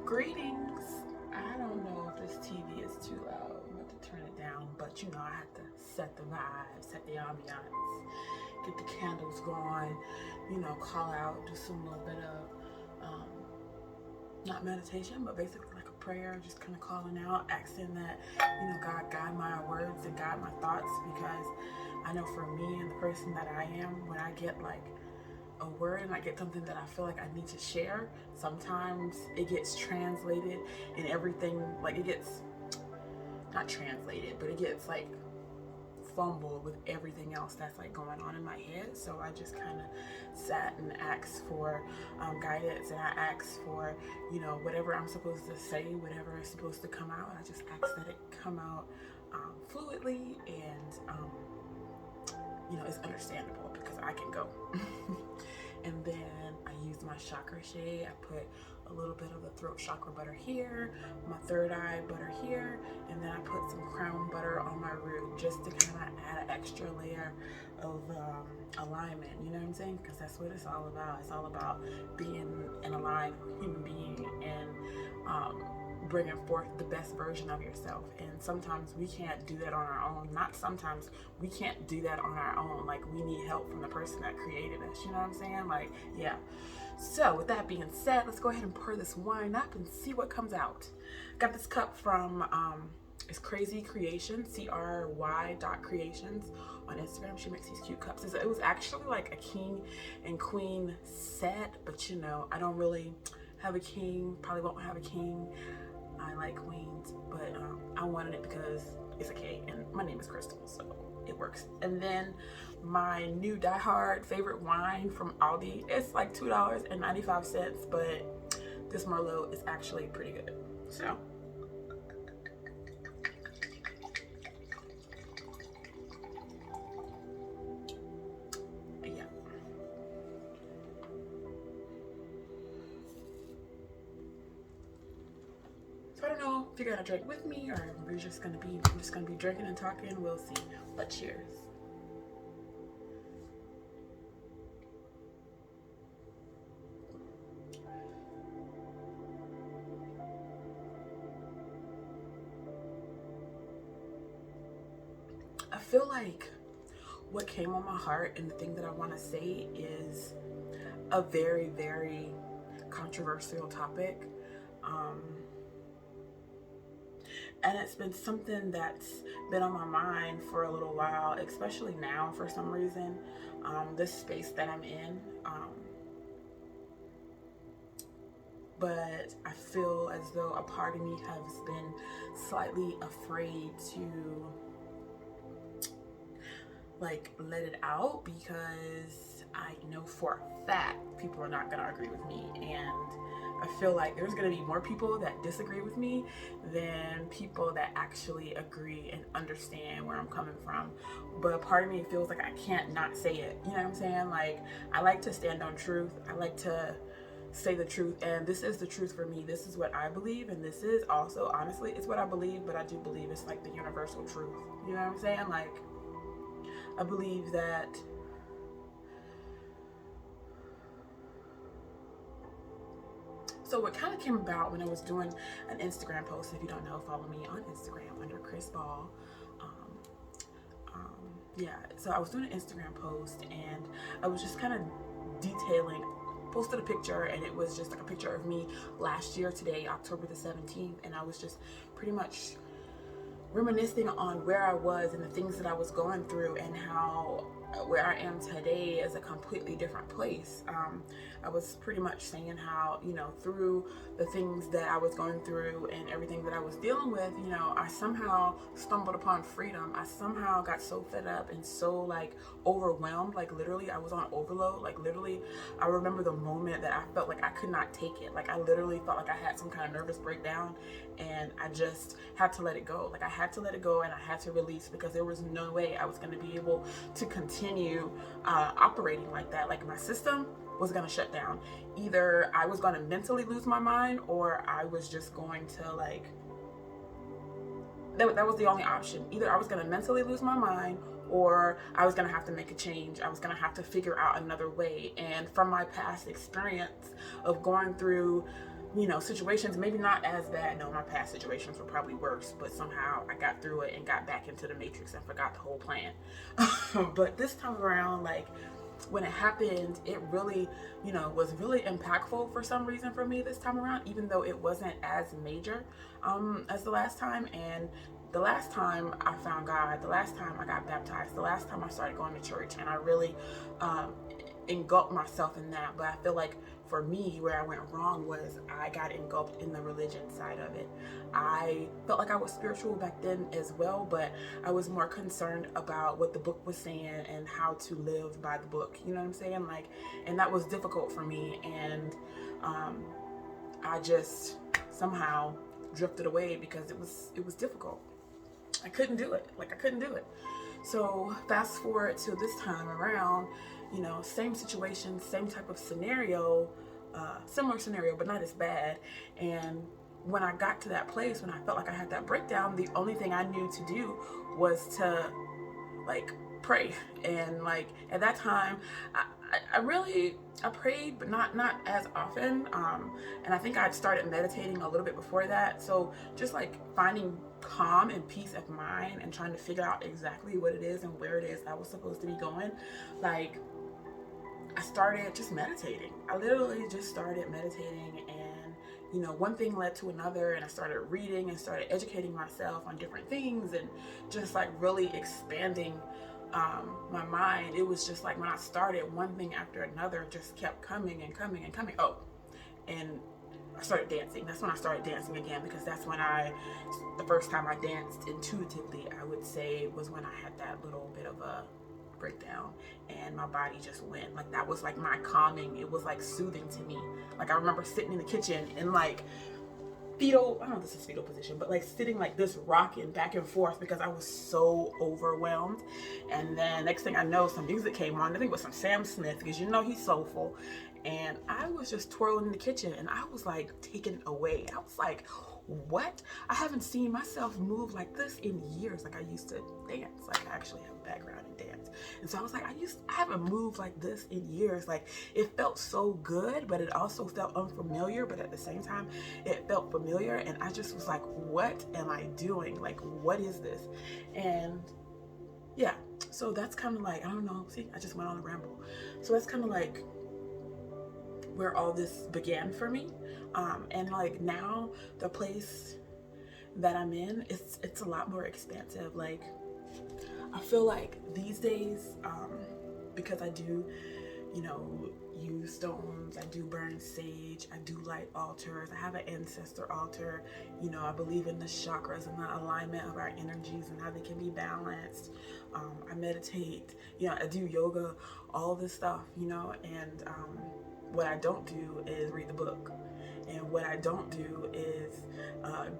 Greetings. I don't know if this TV is too loud. I'm about to turn it down, but you know I have to set the vibe, set the ambiance, get the candles going, call out, do some little bit of not meditation, but basically like a prayer, just kind of calling out, asking that, God guide my words and guide my thoughts, because I know for me and the person that I am, when I get like a word and I get something that I feel like I need to share, sometimes it gets translated and everything, like it gets not translated, but it gets like fumbled with everything else that's like going on in my head. So I just kind of sat and asked for guidance, and I asked for whatever I'm supposed to say, whatever is supposed to come out, I just asked that it come out fluidly and it's understandable, because I can go. And then I used my chakra shade. I put a little bit of the throat chakra butter here, my third eye butter here, and then I put some crown butter on my root, just to kind of add an extra layer of alignment, you know what I'm saying? Because that's what it's all about. It's all about being an aligned human being and bringing forth the best version of yourself. And sometimes we can't do that on our own. Not sometimes, we can't do that on our own. Like, we need help from the person that created us, you know what I'm saying? Like, yeah. So with that being said, let's go ahead and pour this wine up and see what comes out. Got this cup from it's Crazy Creations, CRY.creations on Instagram. She makes these cute cups. It was actually like a king and queen set, but I don't really have a king, probably won't have a king. I like queens, but I wanted it because it's a K and my name is Crystal, so it works. And then my new diehard favorite wine from Aldi, it's like $2.95, but this Merlot is actually pretty good. So yeah. So I don't know if you're gonna drink with me, or I'm just gonna be drinking and talking. We'll see. But cheers. I feel like what came on my heart and the thing that I want to say is a very, very controversial topic. And it's been something that's been on my mind for a little while, especially now for some reason. This space that I'm in. But I feel as though a part of me has been slightly afraid to like let it out, because I know for a fact people are not gonna agree with me, and I feel like there's gonna be more people that disagree with me than people that actually agree and understand where I'm coming from. But a part of me feels like I can't not say it, you know what I'm saying? Like, I like to stand on truth, I like to say the truth, and this is the truth for me. This is what I believe, and this is also, honestly, it's what I believe, but I do believe it's like the universal truth, you know what I'm saying? Like, I believe that so what kind of came about when I was doing an Instagram post. If you don't know, follow me on Instagram under Chris Ball. Yeah, so I was doing an Instagram post, and I was just kind of detailing, posted a picture, and it was just like a picture of me last year today, October the 17th, and I was just pretty much reminiscing on where I was and the things that I was going through, and how where I am today is a completely different place. I was pretty much saying how, through the things that I was going through and everything that I was dealing with, I somehow stumbled upon freedom. I somehow got so fed up and so like overwhelmed, like literally I was on overload. Like literally, I remember the moment that I felt like I could not take it. Like I literally felt like I had some kind of nervous breakdown, and I just had to let it go. Like I had to let it go, and I had to release, because there was no way I was going to be able to continue operating like that. Like my system was going to shut down. Either I was going to mentally lose my mind, or I was just going to like, that was the only option. Either I was going to mentally lose my mind, or I was going to have to make a change. I was going to have to figure out another way. And from my past experience of going through situations, maybe not as bad. No, my past situations were probably worse, but somehow I got through it and got back into the matrix and forgot the whole plan. But this time around, like, when it happened, it really, was really impactful for some reason for me this time around, even though it wasn't as major as the last time. And the last time I found God, the last time I got baptized, the last time I started going to church, and I really engulfed myself in that. But I feel like for me, where I went wrong was I got engulfed in the religion side of it. I felt like I was spiritual back then as well, but I was more concerned about what the book was saying and how to live by the book. You know what I'm saying? Like, and that was difficult for me. And I just somehow drifted away because it was difficult. I couldn't do it. Like, I couldn't do it. So fast forward to this time around, same situation, same type of scenario, similar scenario, but not as bad. And when I got to that place, when I felt like I had that breakdown, the only thing I knew to do was to, like, pray. And, like, at that time, I prayed, but not as often. And I think I'd started meditating a little bit before that. So just, like, finding calm and peace of mind and trying to figure out exactly what it is and where it is I was supposed to be going, like, I started just meditating. I literally just started meditating, and one thing led to another, and I started reading and started educating myself on different things and just, like, really expanding my mind. It was just like when I started, one thing after another just kept coming and coming and coming. Oh, and I started dancing. That's when I started dancing again, because that's when the first time I danced intuitively, I would say, was when I had that little bit of a breakdown and my body just went. Like, that was like my calming. It was like soothing to me. Like, I remember sitting in the kitchen and, like, fetal, I don't know if this is fetal position, but, like, sitting like this, rocking back and forth because I was so overwhelmed. And then next thing I know, some music came on. I think it was some Sam Smith, because he's soulful. And I was just twirling in the kitchen, and I was, like, taken away. I was like, what? I haven't seen myself move like this in years. Like, I used to dance. Like, I actually have a background in dance. And so I was like, I haven't moved like this in years. Like, it felt so good, but it also felt unfamiliar. But at the same time, it felt familiar. And I just was like, what am I doing? Like, what is this? And yeah, so that's kind of like, I don't know. See, I just went on a ramble. So that's kind of like where all this began for me. And, like, now the place that I'm in, it's a lot more expansive. Like, I feel like these days, because I do, use stones, I do burn sage, I do light altars, I have an ancestor altar, I believe in the chakras and the alignment of our energies and how they can be balanced. I meditate, I do yoga, all this stuff, and what I don't do is read the book. And what I don't do is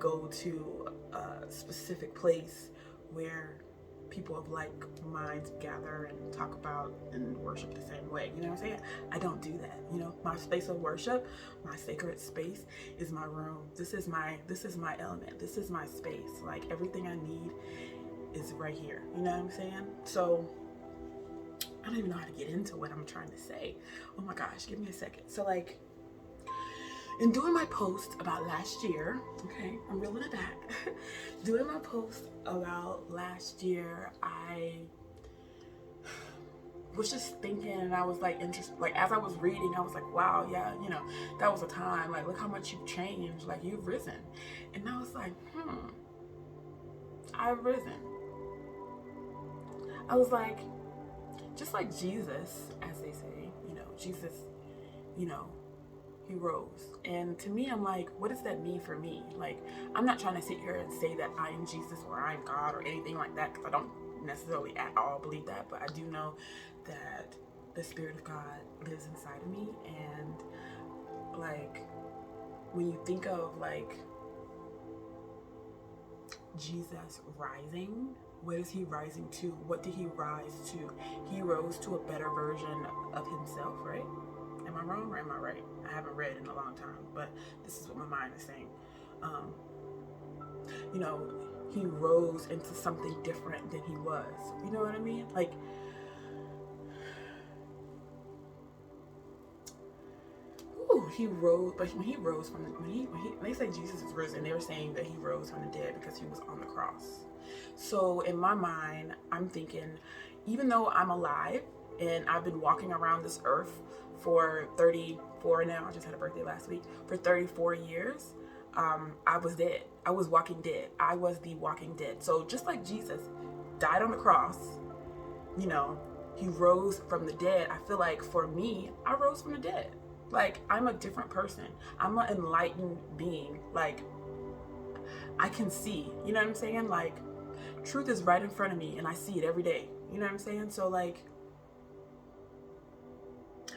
go to a specific place where people of like minds gather and talk about and worship the same way. You know what I'm saying? I don't do that. My space of worship, my sacred space is my room. This is my element. This is my space. Like, everything I need is right here. You know what I'm saying? So I don't even know how to get into what I'm trying to say. Oh my gosh, give me a second. So, like, in doing my post about last year, okay, I'm reeling it back. Doing my post about last year, I was just thinking, and I was like interested. Like, as I was reading, I was like, wow, yeah, that was a time. Like, look how much you've changed. Like, you've risen. And I was like, I've risen. I was like, just like Jesus, as they say, Jesus, he rose. And to me, I'm like, what does that mean for me? Like, I'm not trying to sit here and say that I am Jesus or I am God or anything like that, because I don't necessarily at all believe that, but I do know that the Spirit of God lives inside of me. And, like, when you think of, like, Jesus rising, what is he rising to? What did he rise to? He rose to a better version of himself, right? Am I wrong or am I right? I haven't read in a long time, but this is what my mind is saying. He rose into something different than he was. You know what I mean? Like, ooh, he rose, but when he rose from, they say Jesus is risen, they were saying that he rose from the dead because he was on the cross. So in my mind, I'm thinking, even though I'm alive and I've been walking around this earth for 34 now, I just had a birthday last week, for 34 years, I was dead. I was walking dead. I was the walking dead. So just like Jesus died on the cross, you know, he rose from the dead. I feel like for me, I rose from the dead. Like, I'm a different person. I'm an enlightened being. Like, I can see, you know what I'm saying? Like, truth is right in front of me and I see it every day. You know what I'm saying? So like,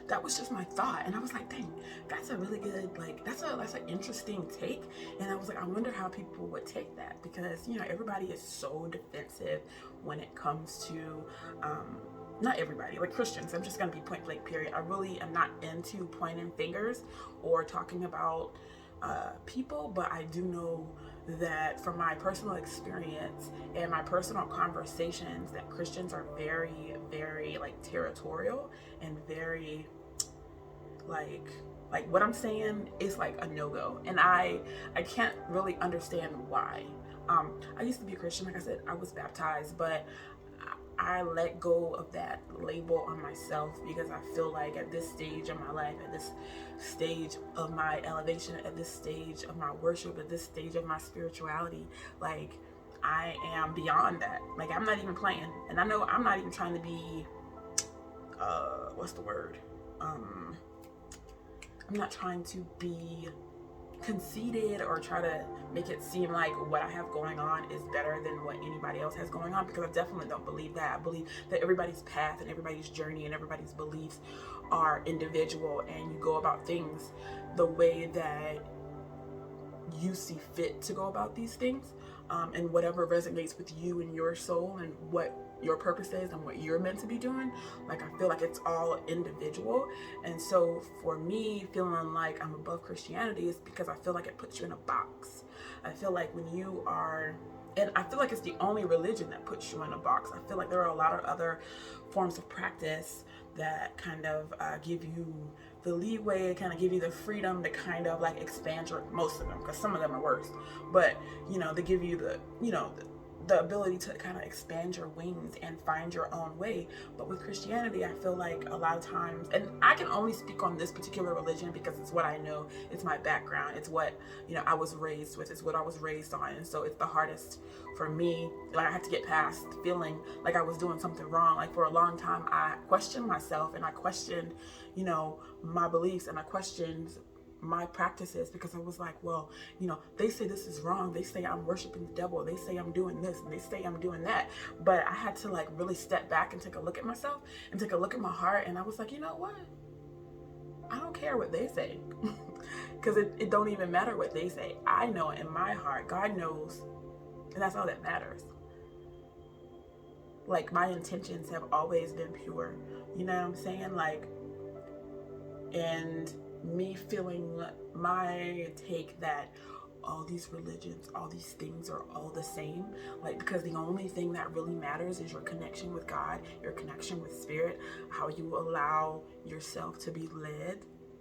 that was just my thought. And I was like, dang, that's a really good, like, that's an interesting take. And I was like, I wonder how people would take that, because, you know, everybody is so defensive when it comes to, not everybody, like Christians. I'm just going to be point blank, period. I really am not into pointing fingers or talking about people, but I do know that from my personal experience and my personal conversations that Christians are very, very like territorial and very like what I'm saying is like a no-go, and I can't really understand why. I used to be a Christian, like I said, I was baptized, but I let go of that label on myself because I feel like at this stage of my life, at this stage of my elevation, at this stage of my worship, at this stage of my spirituality, like I am beyond that. Like, I'm not even playing. And I know I'm not even trying to be, what's the word? I'm not trying to be conceited or try to make it seem like what I have going on is better than what anybody else has going on, because I definitely don't believe that. I believe that everybody's path and everybody's journey and everybody's beliefs are individual, and you go about things the way that you see fit to go about these things, and whatever resonates with you and your soul and what your purpose is and what you're meant to be doing. Like, I feel like it's all individual. And so for me, feeling like I'm above Christianity is because I feel like it puts you in a box. I feel like when you are, and I feel like it's the only religion that puts you in a box. I feel like there are a lot of other forms of practice that kind of give you the leeway, kind of give you the freedom to kind of like expand your, most of them, because some of them are worse, but you know, they give you the, you know, the ability to kind of expand your wings and find your own way. But with Christianity, I feel like a lot of times, and I can only speak on this particular religion because it's what I know, it's my background, it's what, you know, I was raised with, it's what I was raised on. And so it's the hardest for me. Like, I had to get past feeling like I was doing something wrong. Like, for a long time, I questioned myself and I questioned, you know, my beliefs, and I questioned my practices, because I was like, well, you know, they say this is wrong, they say I'm worshiping the devil, they say I'm doing this, and they say I'm doing that. But I had to like really step back and take a look at myself and take a look at my heart, and I was like, you know what, I don't care what they say, because it don't even matter what they say. I know in my heart, God knows, and that's all that matters. Like, my intentions have always been pure, you know what I'm saying? Like, and me feeling my take that all these religions, all these things are all the same, like, because the only thing that really matters is your connection with God, your connection with spirit, how you allow yourself to be led.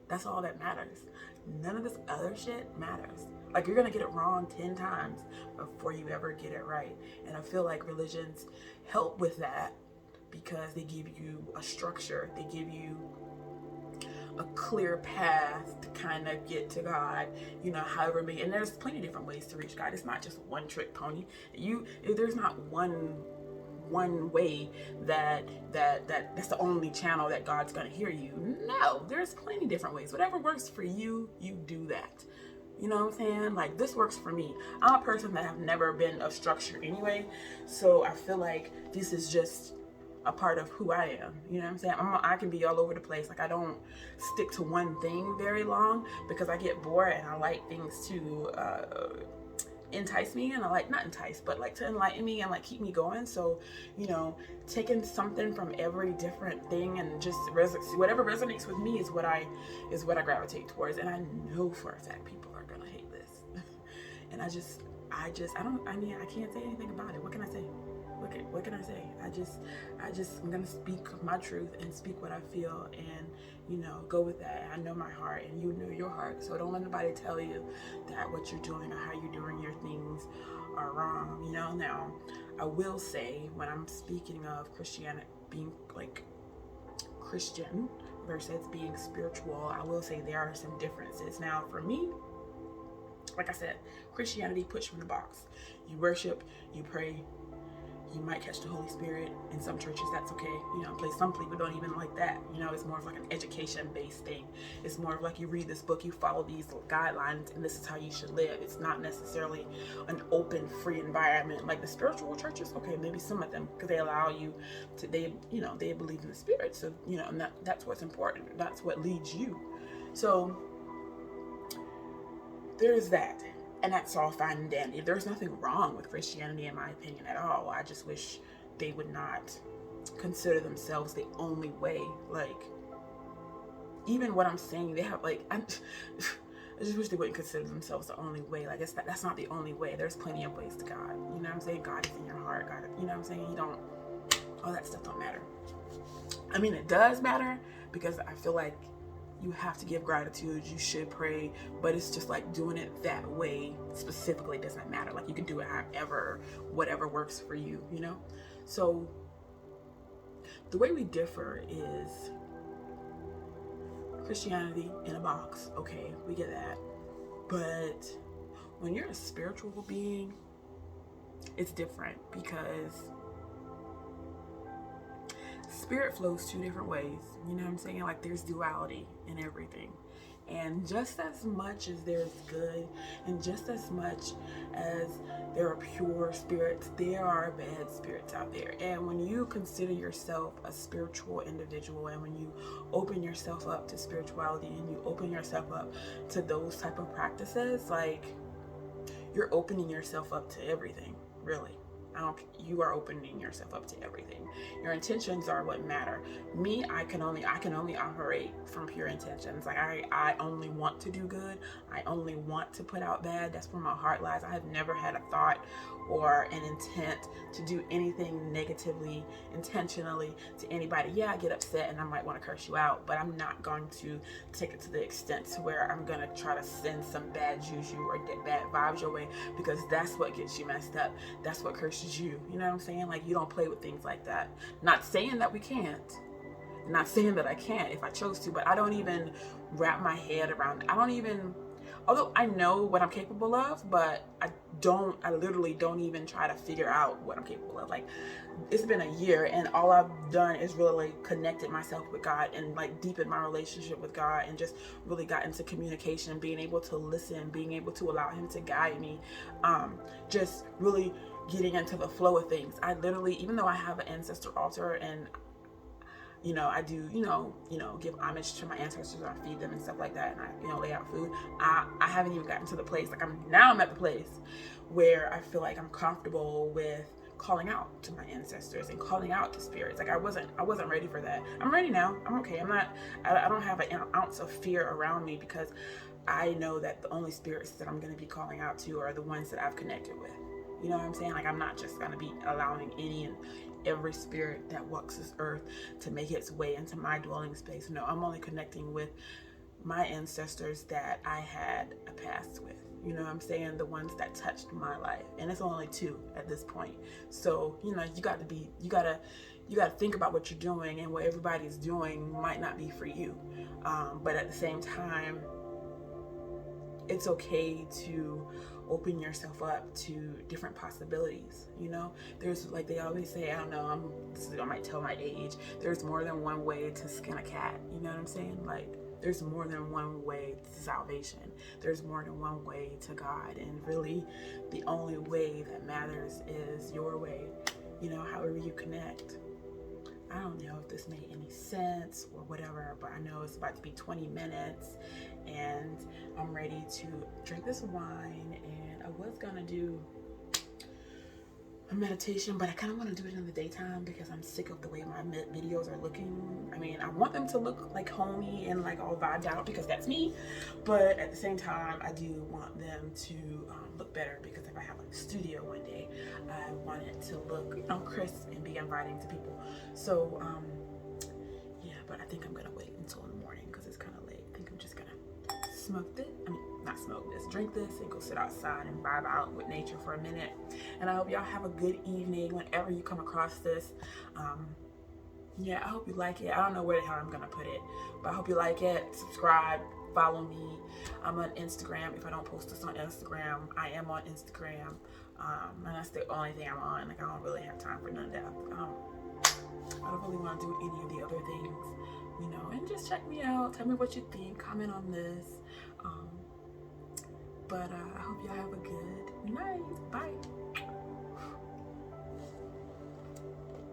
That's all that matters. None of this other shit matters. Like, you're gonna get it wrong 10 times before you ever get it right. And I feel like religions help with that because they give you a structure, they give you a clear path to kind of get to God, you know, however many, and there's plenty of different ways to reach God. It's not just one trick pony. There's not one way that's the only channel that God's gonna hear you. No, there's plenty of different ways. Whatever works for you, you do that. You know what I'm saying? Like, this works for me. I'm a person that have never been of structure anyway, so I feel like this is just a part of who I am. You know what I'm saying? I can be all over the place. Like, I don't stick to one thing very long because I get bored, and I like things to entice me, and I like, not entice, but like to enlighten me and like keep me going. So, you know, taking something from every different thing and just whatever resonates with me is what I gravitate towards. And I know for a fact people are gonna hate this. And I can't say anything about it. What can I say? what can I say? I'm gonna speak my truth and speak what I feel, and go with that. I know my heart, and you know your heart. So don't let nobody tell you that what you're doing or how you're doing your things are wrong. Now I will say, when I'm speaking of Christianity being like Christian versus being spiritual, I will say there are some differences. Now for me, like I said, Christianity puts you in the box. You worship, you pray, you might catch the Holy Spirit. In some churches, that's okay. Some people don't even like that. It's more of like an education-based thing. It's more of like, you read this book, you follow these guidelines, and this is how you should live. It's not necessarily an open, free environment like the spiritual churches. Okay, maybe some of them, because they allow you to, they believe in the Spirit. So, and that's what's important. That's what leads you. So there's that. And that's all fine and dandy. There's nothing wrong with Christianity, in my opinion, at all. I just wish they would not consider themselves the only way. Like, even what I'm saying, they have I just wish they wouldn't consider themselves the only way. Like, that's not the only way. There's plenty of ways to God. You know what I'm saying? God is in your heart. God, you know what I'm saying? All that stuff don't matter. I mean, it does matter, because I feel like you have to give gratitude, you should pray, but it's just like doing it that way specifically doesn't matter. Like, you can do it however, whatever works for you, So the way we differ is Christianity in a box. Okay, we get that. But when you're a spiritual being, it's different, because spirit flows two different ways. You know what I'm saying? Like, there's duality in everything. And just as much as there's good, and just as much as there are pure spirits, there are bad spirits out there. And when you consider yourself a spiritual individual, and when you open yourself up to spirituality, and you open yourself up to those type of practices, like, you're opening yourself up to everything, really. You are opening yourself up to everything. Your intentions are what matter. Me, I can only operate from pure intentions. Like, I only want to do good. I only want to put out bad. That's where my heart lies. I have never had a thought or an intent to do anything negatively, intentionally to anybody. Yeah, I get upset and I might want to curse you out, but I'm not going to take it to the extent to where I'm going to try to send some bad juju or bad vibes your way, because that's what gets you messed up. That's what curses you. You know what I'm saying? Like, you don't play with things like that. Not saying that we can't. Not saying that I can't if I chose to, but I don't even wrap my head around it. Although I know what I'm capable of, but I literally don't even try to figure out what I'm capable of. Like, it's been a year, and all I've done is really connected myself with God, and like deepened my relationship with God, and just really got into communication, being able to listen, being able to allow Him to guide me, just really getting into the flow of things. I literally, even though I have an ancestor altar, and I do, give homage to my ancestors. I feed them and stuff like that, and I, lay out food. I haven't even gotten to the place. Like, I'm at the place where I feel like I'm comfortable with calling out to my ancestors and calling out to spirits. Like, I wasn't ready for that. I'm ready now. I'm okay. I don't have an ounce of fear around me, because I know that the only spirits that I'm going to be calling out to are the ones that I've connected with. You know what I'm saying? Like, I'm not just going to be allowing any and every spirit that walks this earth to make its way into my dwelling space. No, I'm only connecting with my ancestors that I had a past with. You know what I'm saying? The ones that touched my life. And it's only 2 at this point. So, you gotta think about what you're doing, and what everybody's doing might not be for you. But at the same time, it's okay to open yourself up to different possibilities. There's, like they always say, I don't know, I might tell my age, there's more than one way to skin a cat. You know what I'm saying? Like, there's more than one way to salvation. There's more than one way to God, and really the only way that matters is your way, however you connect. I don't know if this made any sense or whatever, but I know it's about to be 20 minutes and I'm ready to drink this wine. And I was gonna do a meditation, but I kind of want to do it in the daytime because I'm sick of the way my videos are looking. I mean, I want them to look like homey and like all vibed out because that's me, but at the same time, I do want them to look better because if I have like a studio one day, I want it to look, you know, crisp and be inviting to people. So, yeah, but I think I'm gonna wait until in the morning because it's kind of late. I think I'm just gonna smoke this. I mean, not smoke this, drink this, and go sit outside and vibe out with nature for a minute. And I hope y'all have a good evening whenever you come across this. Yeah, I hope you like it. I don't know where the hell I'm gonna put it, but I hope you like it. Subscribe, follow me. I'm on Instagram. If I don't post this on Instagram, I am on Instagram, and that's the only thing I'm on. Like, I don't really have time for none of that. I don't really want to do any of the other things, you know. And just check me out. Tell me what you think. Comment on this. But I hope y'all have a good night. Bye.